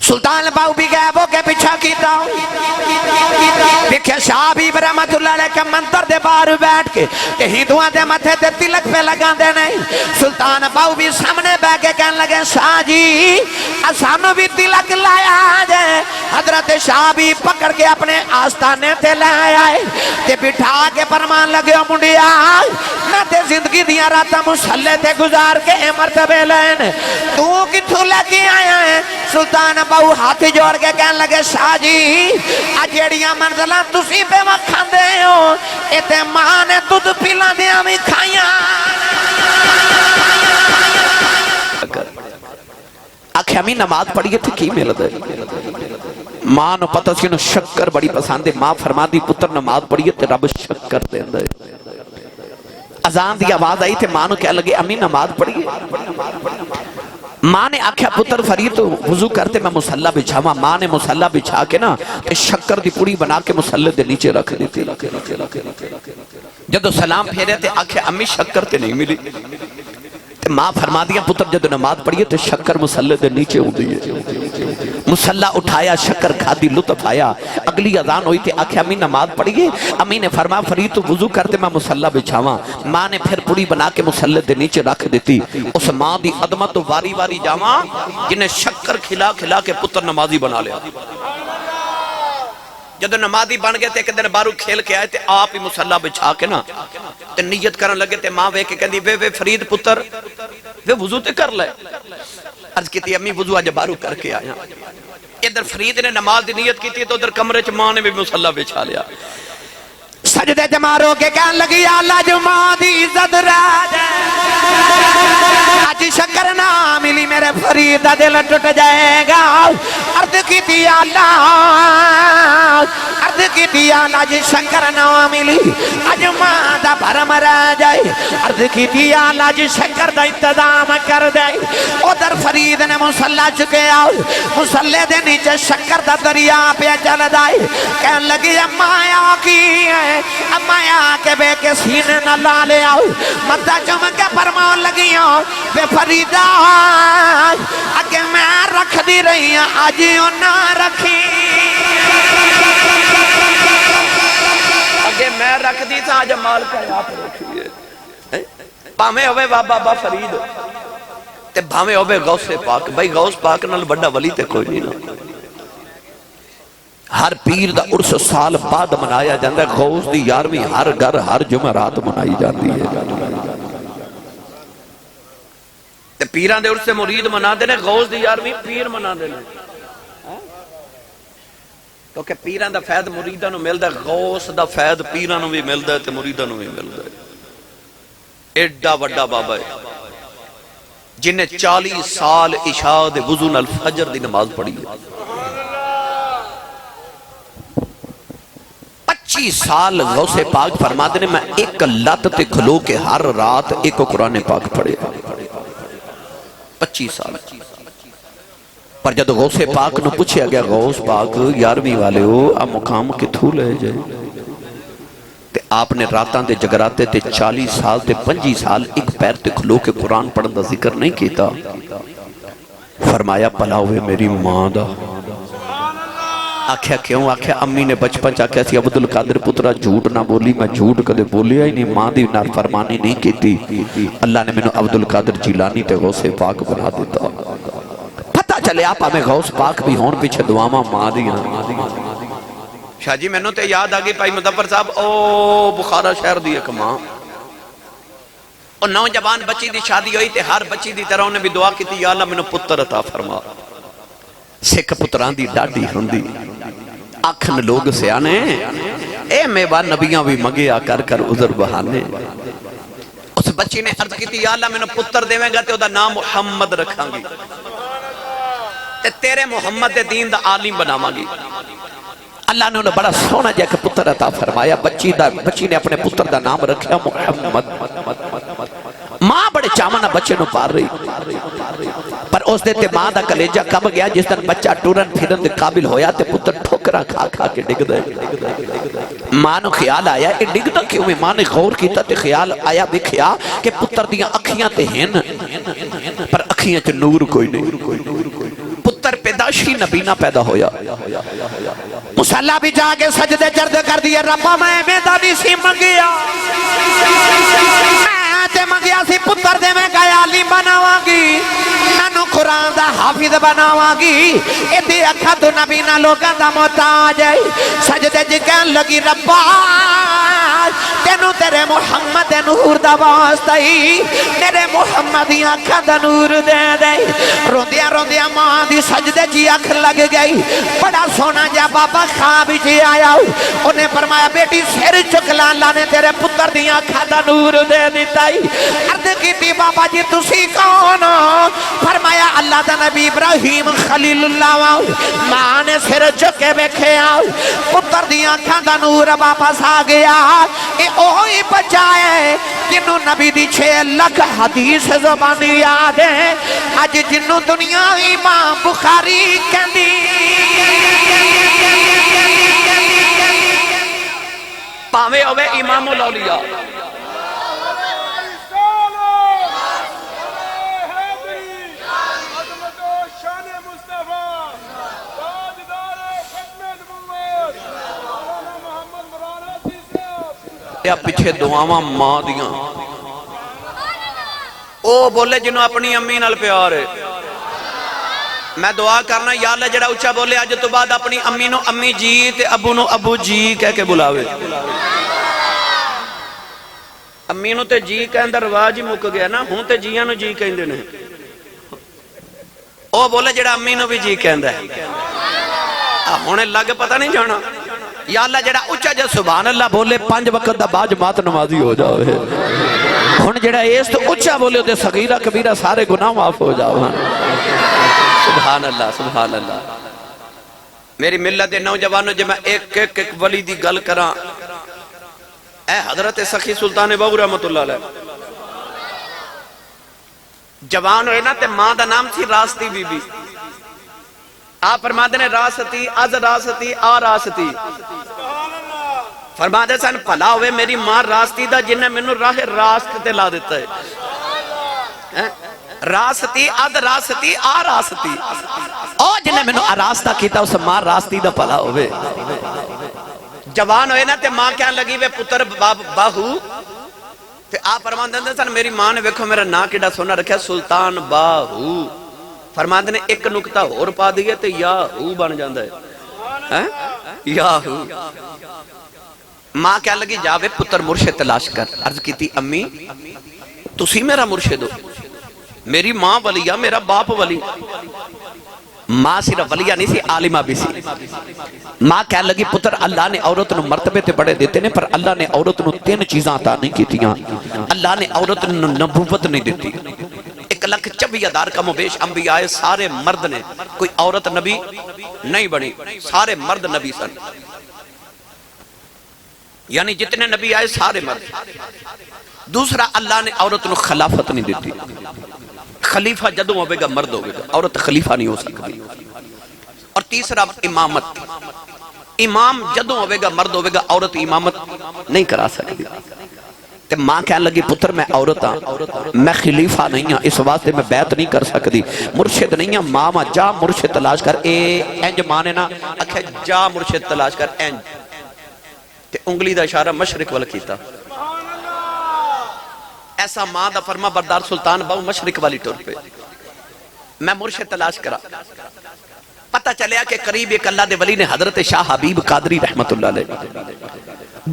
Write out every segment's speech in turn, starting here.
سلطان باؤ بھی گئے وہ کے پیچھا کیتا دیکھے شاہ بھی برحمت اللہ علیہ کے منتر دے باہر بیٹھ کے کہ ہندوان دے متھے دے تلک پہ لگان دے نہیں سلطان باؤ بھی سامنے بیٹھ کے کہنے لگے شاہ جی اسانو بھی تلک لایا جائے حضرت شاہ بھی پکڑ کے اپنے آستانے تے لائے آئے تے بٹھا کے فرمان لگے منڈیا نہ تے زندگی دیا راتا مسلح تے گزار کے مرتبے لین تو کتھو لگی آیا ہے سلطان باؤ ہاتھ جوڑ کے کہنے لگے شاہ جی اجیڑیاں منزلہ تسی پہ وکھان دے ہو اتے ماں نے دودھ پلا دیا بھی کھائیاں آکھے ہمیں نماز پڑھئے تھی کی مل دے ماں نو پتہ سی نو شکر بڑی پسند ہے ماں فرما دی پتر نماز پڑھئے تھی رب شکر دے دے اذان دی آواز آئی تھے ماں نو کہہ لگے امی نماز پڑھئے ماں نے آکھیا پتر فرید وضو کرتے میں مسلح بچھاوا ماں نے مسلح بچھا کے نا شکر دی پوری بنا کے مسلح دے نیچے رکھ دیتی جدو سلام پھیرے تھے آکھیا امی شکر تے نہیں ملی ماں فرما دیا پتر جدو نماز پڑھئے تو شکر مسلح دے نیچے ہوں دیئے مسلح اٹھایا شکر کھادی لطف آیا اگلی اذان ہوئی تھی آکھے امی نماز پڑھئے امی نے فرما فرید تو وضو کرتے میں مسلح بچھاواں ماں نے پھر پوری بنا کے مسلح دے نیچے رکھ دیتی اس ماں دی عظمت تو واری واری جاواں جنہیں شکر کھلا کھلا کے پتر نمازی بنا لیا جدو نمازی بن گئے تھے کہ دن بارو کھیل کے آئے تھے آپ ہی مسلح بچھا کے نا تے نیت کرن لگے تھے ماں وے کے کہندی وے فرید پتر وے وضو تے کر لے عرض کی تھی امی وضو آج بارو کر کے آیا ادھر فرید نے نماز دی نیت کی تھی تو ادھر کمرے چ ماں نے بھی مسلح بچھا لیا سجدے جمارو کے کہن لگی اللہ جو ماں دی عزت راج آج شکر نہ ملی میرے فرید دا دل ٹوٹ جائے گا عرض کی تھی اللہ عرض کی تھی اللہ جی شکر نہ ملی آج ماں دا بھرم رہ جائے عرض کی تھی اللہ جی شکر دا انتظام کر دے ادھر فرید نے مسلح چکے آؤ مسلح دے نیچے شکر دا دریا پہ چل دائے کہن لگی امایا کی ہے امایا کے بے کے سینے نہ لالے آؤ مدہ چمکے فرمان لگیاں بے فریدہ اگے میں رکھ دی رہی ہیں آجیوں نہ رکھی اگے میں رکھ دی تھا آج مال کا آپ رکھیے پامے ہوئے بابا فرید تے بھامے ہوئے غوث پاک بھائی غوث پاک نال بڑا ولی تے کوئی نہیں نا ہر پیر دا عرس سال بعد منایا جاندہ ہے غوث دی یارویں ہر گھر ہر جمعرات منائی جاندی ہے تے پیران دے عرس مرید منا دینے غوث دی یارویں پیر منا دینے کیونکہ پیران دا فید مریدہ نو ملدہ ہے غوث دا فید پیران نو بھی ملدہ ہے تے مریدہ نو بھی ملدہ ہے ایڈا وڈا بابا ہے جنہیں 40 سال عشاء دے وضو الفجر دی نماز پڑھی ہے 25 سال غوث پاک فرما دینے میں ایک لت تے کھلو کے ہر رات ایک قرآن پاک پڑھے 25 سال پر جب غوث پاک نو پوچھے گیا غوث پاک یارویں والے ہو اب مقام کتھو لے جائے تے آپ نے راتاں دے جگراتے تے 40 سال تے 25 سال ایک پیر تے کھلو کے قرآن پڑھن دا ذکر نہیں کیتا فرمایا پلا ہوئے میری ماں دا آکھیا کیوں آکھیا امی نے بچپن چاکیا سی عبدالقادر پترہ جھوٹ نہ بولی میں جھوٹ کدے بولی ہی نہیں ماں دی نافرمانی نہیں کیتی اللہ نے میں عبدالقادر جیلانی تے غوث پاک بنا دیتا پتہ چلے آپ ہمیں غوث پاک بھی ہون پیچھے دعاما ماں دی شاہ جی میں نے تے یاد آگئی پائی مدفر صاحب او بخارا شہر دی ایک ماں اور نوجوان بچی دی شادی ہوئی تے ہر بچی دی طرح انہیں بھی دعا کی تھی یا اللہ میں نے پتر عطا فرما سکھ پتران دی ڈاڈی ہوندی آکھن لوگ سے آنے اے میوہ نبیاں بھی مگیا کر کر عذر بہانے اس بچی نے عرض کی تھی یا اللہ میں نے پتر دیویں گا تے او دا نام محمد رکھاں گی تے تیرے محمد دین دا عالم بناواں گی اللہ نے انہیں بڑا سونا جا کہ پتر عطا فرمایا بچی نے اپنے پتر دا نام رکھیا محمد ماں بڑے چامنہ بچے نو پار رہی پر اس دیتے ماں دا کلیجہ کب گیا جس دن بچہ ٹورن پھرن دے قابل ہویا تے پتر ٹھوکرا کھا کھا کے ڈگ دے ماں نو خیال آیا اے ڈگ دا کیوں میں ماں نے غور کیتا تے خیال آیا بکھیا کہ پتر دیاں اکھیاں تے ہن پر اکھیاں تے نور کوئی نہیں پتر پیدا عیاشی نبی نہ پیدا ہویا مصلی بھی جا کے سجدے جرد کر دیا ربا میں میدہ نہیں سی منگیا تے منگیا سی پتر دے میں گیا عالم بناوانگی نانو قرآن دا حافظ بناوانگی ایدی اکھا تو نبی نہ لوگا دا محتاج ہے سجدے جی کہن لگی ربا تینو تیرے محمد نور دا واسطائی میرے محمد ہی اکھا دا نور دے دے روندیا روندیا ماں دی سجدے جی اکھ لگ گئی بڑا سونا جا بابا خواب جی آیا انہیں فرمایا بیٹی سر چکلا اللہ نے تیرے پتر دی اکھا دا نور دے دیتا عرض کی تھی بابا جی تسی کون فرمایا اللہ دا نبی ابراہیم خلیل اللہ ماں نے سر چکے بیکھے آؤ پتر دی آنکھاں دا نور واپس آ گیا اے اوہی بچائے جنہوں نبی دی 6 لکھ حدیث زبانی یاد ہے آج جنہوں دنیا امام بخاری کہندی پاوے ہوئے امام الاولیاء یا پچھے دعاواں ماں دیاں او بولے جنہوں اپنی امی نال پیار ہے میں دعا کرنا یا اللہ جڑا اچھا بولے آج تو بعد اپنی امی نو امی جی تے ابو نو ابو جی کہہ کے بلاوے امی نو تے جی کہن دا رواج ہی مک گیا نا ہوں تے جیاں نو جی کہیں دینے او بولے جڑا امی نو بھی جی کہن دا ہے ہونے لگ پتہ نہیں جانا یا اللہ جڑا اچھا جا سبحان اللہ بولے 5 وقت دا با جماعت نمازی ہو جاوے ہن جڑا ایس تو اچھا بولے دے صغیرہ کبیرہ سارے گناہ معاف ہو جاوے سبحان اللہ سبحان اللہ میری ملت نوجوانوں جب میں ایک ولی دی گل کراں اے حضرت سخی سلطان بہو رحمت اللہ علیہ جوان ہوئے نا تے ماں دا نام تھی راستی بی بی آپ فرماتے نے راستی از راستی آ راستی فرماتے سن پلا ہوئے میری ماں راستی دا جنہیں میں نے راہ راست تے لا دیتا ہے راستی اد راستی آ راستی او جنہیں میں نے راستہ کیتا اس ماں راستی دا پلا ہوئے جوان ہوئے نا تے ماں کیا لگی وے پتر باہو تے آپ فرماتے سن میری ماں نے ویکھو میرا نا کیڑا سونا رکھا سلطان باہو فرماتے نے ایک نکتہ اور پا دیئے تے یاہو بن جاندہ ہے یاہو ماں کیا لگی جاوے پتر مرشد تلاش کر عرض کی تھی امی تسی میرا مرشد ہو میری ماں ولیہ میرا باپ ولی ماں صرف ولیہ نہیں سی عالمہ بھی سی ماں کہہ لگی پتر اللہ نے عورت نو مرتبے تے بڑے دیتے نے پر اللہ نے عورت نو 3 چیزاں عطا نہیں کیتیاں اللہ نے عورت نو نبوت نہیں دیتی 1,24,000 کم و بیش انبیاء سارے مرد نے کوئی عورت نبی نہیں بڑی سارے مرد نبی سن یعنی جتنے نبی آئے سارے مرد دوسرا اللہ نے عورت نو خلافت نہیں دیتی خلیفہ جدوں ہوئے گا مرد ہوئے گا عورت خلیفہ نہیں ہو سکتی اور تیسرا امامت امام جدوں ہوئے گا مرد ہوئے گا عورت امامت نہیں کرا سکتی تے ماں کہنے لگی پتر میں عورت ہاں میں خلیفہ نہیں ہاں اس واسطے میں بیعت نہیں کر سکتی مرشد نہیں ہاں ماما جا مرشد تلاش کر اینج مانے نا اکھے جا مرشد تلاش کر اینج تے انگلی دا اشارہ مشرق والا کیتا ایسا ماں دا فرما بردار سلطان باو مشرق والی ٹور پہ میں مرشد تلاش کرا پتہ چلیا کہ قریب ایک اللہ دے ولی نے حضرت شاہ حبیب قادری رحمت اللہ علیہ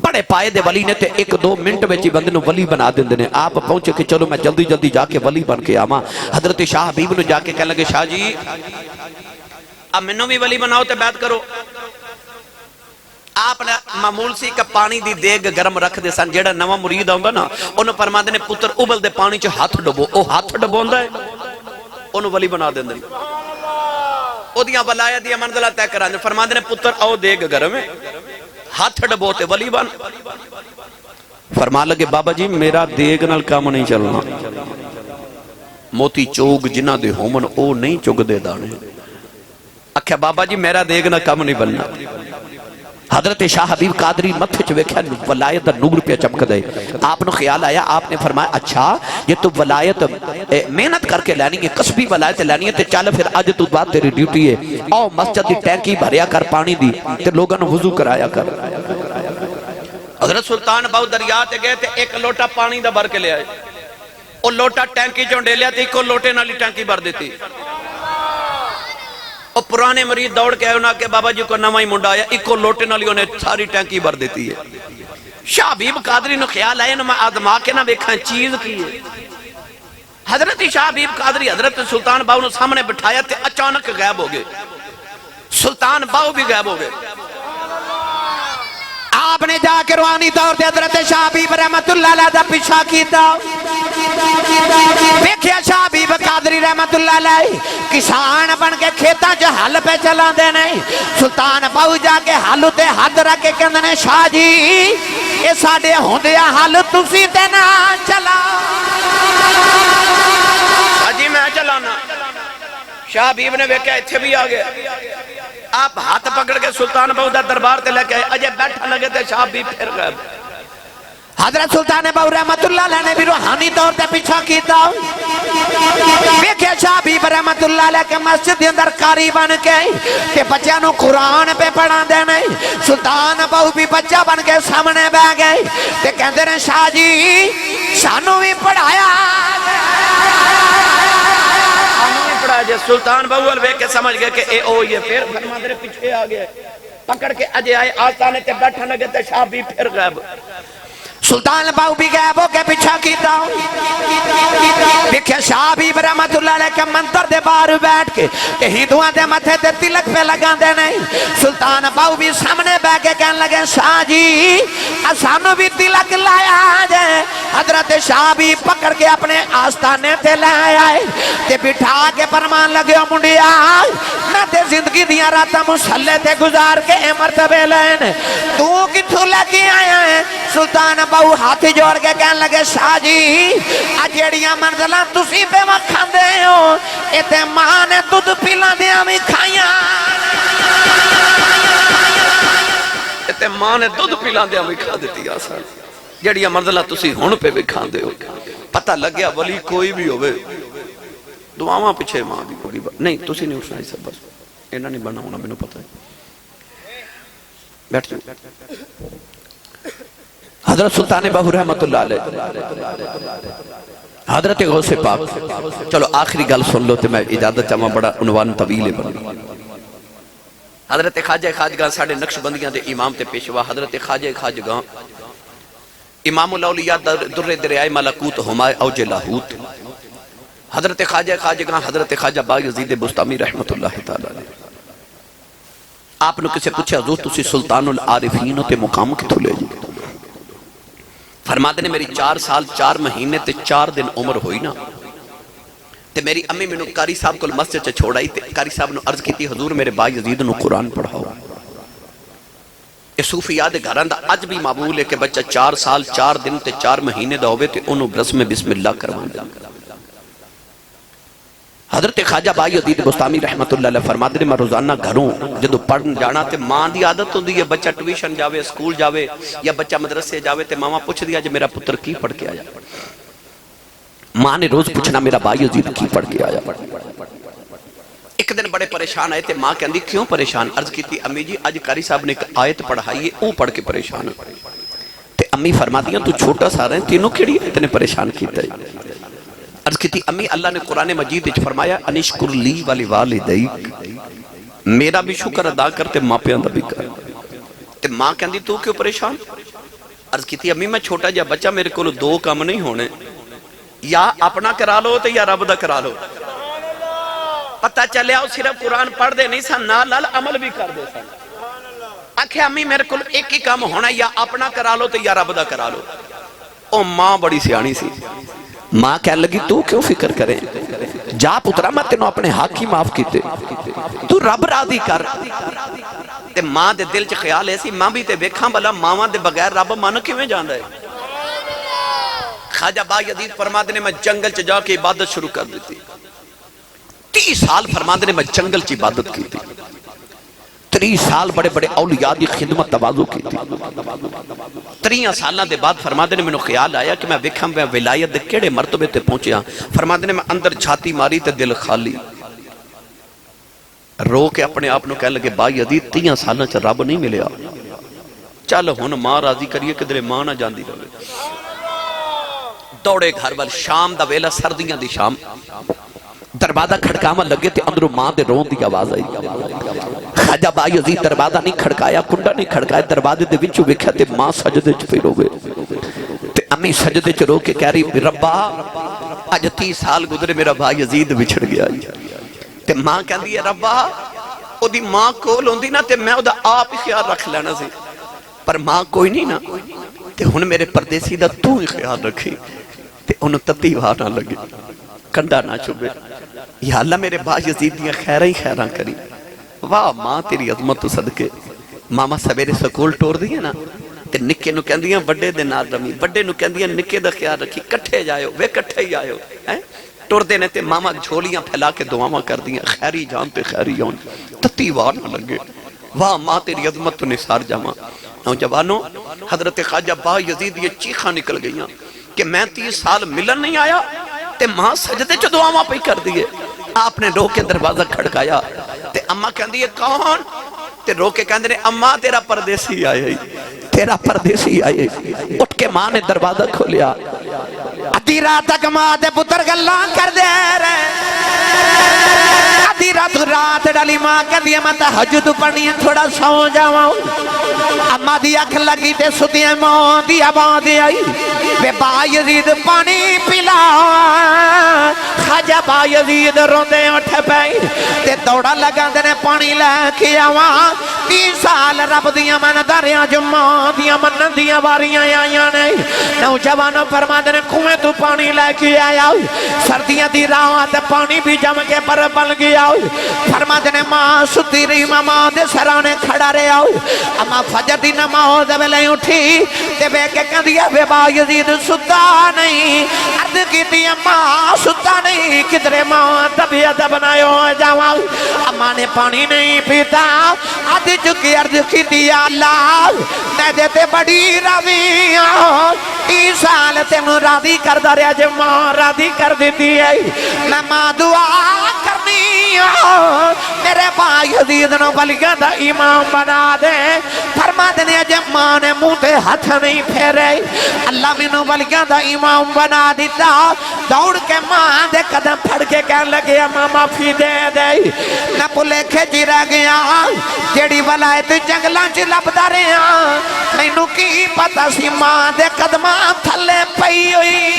بڑے پائے دے ولی نے تے 1-2 منٹ میں بندے نو ولی بنا دیں نے آپ پہنچے کہ چلو میں جلدی جلدی جا کے ولی بن کے آما حضرت شاہ حبیب نے جا کے کہنے لگے شاہ جی اب منو بھی ولی بناؤ تے بیعت کرو آپ نے معمول سی کہ پانی دی دیگ گرم رکھ دے سن جیڑا نواں مرید آؤں گا نا انہوں فرما دینے پتر ابل دے پانی چو ہاتھ ڈبو او ہاتھ ڈبو ہے انہوں ولی بنا دیں دیں او دیاں بلایا دیاں منزلہ تے کران فرما دینے پتر او دیگ گرم ہے ہاتھ ڈبو تے ولی بن فرما لگے بابا جی میرا دیگ نال کام نہیں چلنا موتی چوگ جنہ دے ہومن او نہیں چوگ دے دانے اکھے بابا جی میرا دیگ نال کام نہیں بننا حضرت شاہ حبیب قادری متھے چ ویکھیا ولایت دا نور پہ چمک دے. آپ نو خیال آیا, آپ نے فرمایا اچھا یہ تو ولایت محنت کر کے لینی ہے, کسبی ولایت لینی ہے, تے چل پھر اج تو بعد تیری ڈیوٹی ہے, او مسجد دی ٹینکی بھریا کر پانی دی تے لوگاں نو وضو کرایا کر. حضرت سلطان باؤ دریا تے گئے تے ایک لوٹا پانی دا بھر کے لے آئے. او لوٹا ٹینکی چوں ڈیلیا تے ایک لوٹے نالی ٹینکی بھر دیتی. اور پرانے مرید دوڑ کے آئے انہاں کہ بابا جی کو نوائی منڈا آیا, ایکو لوٹے نالی انہیں ساری ٹینکی بھر دیتی ہے. شاہ حبیب قادری نو خیال آئے نو میں آدما کے نہ ویکھاں چیز کی ہے. حضرت شاہ حبیب قادری حضرت سلطان باؤ نو سامنے بٹھایا تے اچانک غائب ہو گئے. سلطان باؤ بھی غائب ہو گئے. آپ نے جا کے روحانی طور تے حضرت شاہ حبیب رحمت اللہ علیہ دا پیچھا کیتا. دیکھیا شاہ حبیب قادری رحمت اللہ علیہ کسان بن کے کھیتاں جو حل پہ چلا دے نہیں. سلطان باؤ جا کے حل تے حد رکھ کے کہندے شاہ جی اے ساڈے ہوندیا حل تسی تے نہ چلا. شاہ جی میں چلانا. شاہ حبیب نے ویکھیا ایتھے بھی آ گیا. آپ ہاتھ پکڑ کے سلطان باؤ دا دربار تے لے کے آئے. اجے بیٹھا لگے تے شاہ حبیب پھر غائب. حضرت سلطان باؤ رحمت اللہ علیہ نے بھی روحانی طور تے پیچھا کیتا. ویکھے شاہ حبیب رحمت اللہ علیہ کے مسجد دے اندر قاری بن کے تے بچیاں نو قرآن پہ پڑھا دے نہیں. سلطان باؤ بھی بچہ بن کے سامنے بیٹھ گئے تے کہندے نے شاہ جی سانو بھی پڑھایا. جے سلطان باؤ ویکھ کے سمجھ گئے کہ اے او یہ پھر فرما دے پیچھے آ گیا. پکڑ کے اجے آئے آستانے تے بیٹھا لگے تے شاہ بھی پھر غائب. سلطان باؤ بھی غائب ہو کے پیچھا کیتا. دیکھے شاہ حبیب رحمت اللہ علیہ کے منتر دے باہر بیٹھ کے کہ ہندوؤں دے متھے تے تلک پہ لگا دے نہیں. سلطان باؤ بھی سامنے بیٹھ کے کہنے لگے شاہ جی اسانو بھی تلک لایا جائے. حضرت شاہ بھی پکڑ کے اپنے آستانے تے لے آئے تے بٹھا کے فرمان لگے منڈیا نہ تے زندگی دیاں راتاں مسلے تے گزار کے اے مرتبے لین تو کتھوں لگی آیا ہے. سلطان باؤ ہاتھ جوڑ کے کہنے لگے شاہ جی اجیڑیاں منزلہ تسی پہ وکھاں دے ہو اتے ماں نے دودھ پلا دیا بھی کھائیاں. اتے ماں نے دودھ پلا دیا بھی کھا دیتی آسان. جیڑیاں منزلہ تسی ہون پہ بھی کھاں دے ہو. پتہ لگ گیا ولی کوئی بھی ہوئے دعاواں پچھے ماں دی کوئی بات نہیں. تسی نہیں اٹھنا سب بس اینا نہیں بنا ہونا میں پتہ ہے. بیٹھ جاؤ. حضرت سلطان باہو رحمت اللہ علیہ حضرت غوث پاک. چلو آخری گل سن لو تے میں اجازت چاہاں, بڑا عنوان طویل ہے بنی. حضرت خواجہ خواجگاں ساڑھے نقش بندیاں دے امام تے پیشوا حضرت خواجہ خواجگاں امام الاولیاء در دریائے ملکوت ہمائے اوج لاہوت. حضرت خواجہ خواجگاں حضرت خواجہ بایزید بستامی رحمت اللہ تعالی. آپ نے کسے پوچھا حضور تسی سلطان العارفین تے مقام کتھوں لے جی؟ فرماتے نے میری 4 سال 4 مہینے تے 4 دن عمر ہوئی نا تے میری امی میں نے قاری صاحب کو مسجد سے چھوڑائی تے قاری صاحب نے عرض کی تھی حضور میرے بایزید نو قرآن پڑھاؤ. یہ صوفیاء دے گھراں دا اج بھی معمول ہے کہ بچہ 4 سال 4 دن تے 4 مہینے دا ہوئے تے انہوں برس میں بسم اللہ کروان دا. حضرت خواجہ بایزید بستامی رحمت اللہ علیہ فرماتے ہیں میں روزانہ گھروں جدو پڑھن جانا تے ماں دی عادت ہوندی ہے بچہ ٹیوشن جاوے سکول جاوے یا بچہ مدرسے جاوے تے ماما پوچھ دیا جو میرا پتر کی پڑھ کے آیا. ماں نے روز پوچھنا میرا بایزید کی پڑھ کے آیا. ایک دن بڑے پریشان آئے تے ماں کہندی کیوں پریشان؟ عرض کی تھی امی جی آج قاری صاحب نے ایک آیت پڑھائی ہے او پڑھ کے پریشان ہے. تے امی فرماتی ہیں تو چھوٹا سا رہے ہیں تینوں کیڑی اتنے پریشان کیتا ہے. عرض کی تھی امی اللہ نے قرآن مجید وچ فرمایا انشکر لی والی والدیک میرا بھی شکر ادا کرتے ماں پیاں دا بھی کر. تے ماں کہندی تو کیوں پریشان؟ عرض کی تھی امی میں چھوٹا جا بچہ میرے کو 2 کام نہیں ہونے یا اپنا کرا لو تے یا رب دا کرا لو. پتہ چلے آؤ صرف قرآن پڑھ دے نہیں سن نال عمل بھی کر دے سن. آکھے امی میرے کو ایک ہی کام ہونا یا اپنا کرا لو تے یا رب دا کرا لو. او ماں بڑی سیانی سی. ماں کہنے لگی تو کیوں فکر کریں جا پترا میں تینوں اپنے حق ہی معاف کیتے تو رب راضی کر. تے ماں دے دل چ خیال ایسی ماں بھی تے ویکھاں بلا ماواں دے بغیر رب من کیویں جاندا ہے. خواجہ بایزید فرماتے نے میں جنگل چ جا کے عبادت شروع کر دیتی. 30 سال فرماتے نے میں جنگل چ عبادت کی تھی. تے 30 سال بڑے بڑے اولیاء دی خدمت تواضع کی تھی 30 سالاں دے بعد فرماتے نے میں خیال آیا کہ میں ویکھاں میں ولایت دے کیڑے مرتبے تے پہنچیا فرماتے نے میں اندر چھاتی ماری تے دل خالی رو کے اپنے آپ نو کہنے لگے با یزید 30 سالاں چ رب نہیں ملیا چل ہن ماں راضی کریے کدھر ماں نہ جاندی رہے دوڑے گھر وال شام دا ویلا سردیاں دی شام دروازہ کھڑکاواں لگے تے اندروں ماں دے رون دی آواز آئی خواجہ با یزید دروازہ نہیں کھڑکایا کنڈا نہیں کھڑکایا دروازے دے وچوں ویکھیا تے ماں سجدے چ پئی رو گئے تے امی سجدے چ رو کے کہہ رہی ربا اج 30 سال گزرے میرا با یزید بچھڑ گیا تے ماں کہندی ہے ربا او دی ماں کول ہوندی نا تے میں او دا آپ ہی خیال رکھ لینا سی پر ماں کوئی نہیں نا تے ہن میرے پردیسی دا تو ہی خیال رکھی تے انہوں تتی واہ نہ لگے کنڈا نہ چوبے یا اللہ میرے با یزید دیاں خیرہ ہی خیرہ کری واہ ماں تیری عظمت تو صدقے ماما سویرے سکول ٹور دیئے نا تے نکے نو کہندیاں بڑے دے نال رمی بڑے نو کہندیاں نکے دا خیال رکھی کٹھے جائیو وے کٹھے ہی آئیو ٹور دینے تے ماما جھولیاں پھیلا کے دعاواں کر دیاں خیری جان پہ خیری جان تتی واہ نہ لگے واہ ماں تیری عظمت تو نثار جاما نوجوانوں حضرت خواجہ با یزید یہ چیخاں نکل گئیاں کہ میں 30 سال ملن نہیں آیا تے ماں سجدے چو دعاواں پہ کر دیئے آپ نے رو کے دروازہ کھڑکایا تے اماں کہن دیئے کون تے رو کے کہن دیئے اماں تیرا پردیسی آئے تیرا پردیسی آئے اٹھ کے ماں نے دروازہ کھولیا ادھی رات تک ماں دے پتر گلاں کر دے رہے ادھی رات ڈالی ماں کہہ دیا میں تہجد پڑھنی ہے تھوڑا سو جاؤں اماں دی اکھ لگی تے سدیاں ماں دی آواز آئی بے با یزید پانی پلا خواجہ با یزید روندے اٹھ پئی تے دوڑا لگا دینے پانی لے کے آواں 30 سال رب دیاں من دریاں جو ماں دیاں من دیاں واریاں آیاں نہیں نوجوانوں فرما دینے کنویں تو پانی لے کے آیا سردیاں دی رات پانی بھی جم کے پر بل گیا فرما دینے ماں ستی رہی ماں دے سرانے کھڑا رہے اما فجر دی نماز ویلے اٹھی تے بے کے کہہ دیا بے با یزید ستا نہیں عرض کی دی ماں ستا نہیں کدھرے ماں طبیعت بنائے ہو جاؤں اما نے پانی نہیں پیتا عرض چکی عرض کی دی اللہ میں دیتے بڑی راویاں 30 سال تینوں راضی کر داریا جو ماں راضی کر دیتی ہے میں ماں دعا کرنی میرے با یزید نو بلیاں دا امام بنا دے فرما دینے جب ماں نے منہ تے ہاتھ نہیں پھیرے اللہ منو بلیاں دا امام بنا دیتا دوڑ کے ماں دے قدم پھڑ کے کہنے لگے ماں معافی دے دے میں پلے کھجی رہ گیا جیڑی ولایت جنگلاں چ لبدا رہیا مینوں کی پتہ سی ماں دے قدماں تھلے پئی ہوئی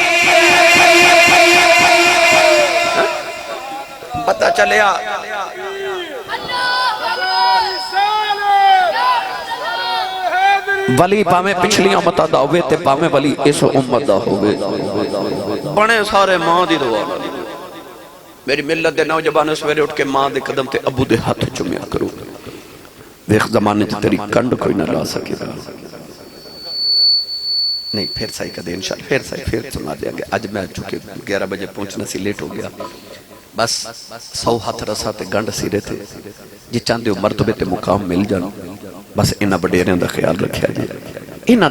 پتہ چلیا ولی پاویں پچھلی امتہ دا ہوئے تے پاویں ولی اس امت دا ہوئے بڑے سارے ماں دی دعا میری ملت دے نوجوان سویرے اٹھ کے ماں دے قدم تے ابو دے ہاتھ چومیا کرو دیکھ زمانے چ تیری کنڈ کوئی نہ لا سکے گا نہیں پھر سائی کا دے انشاءاللہ پھر سائی پھر سنا دیا گیا آج میں چونکہ 11 بجے پہنچنا سی لیٹ ہو گیا بس 100 ہاتھ رسا تے گنڈ سیرے تھے جی چاندے ہو مرتبے تے مقام مل جان بس انہاں بڑیریاں دا خیال رکھیا جی انہاں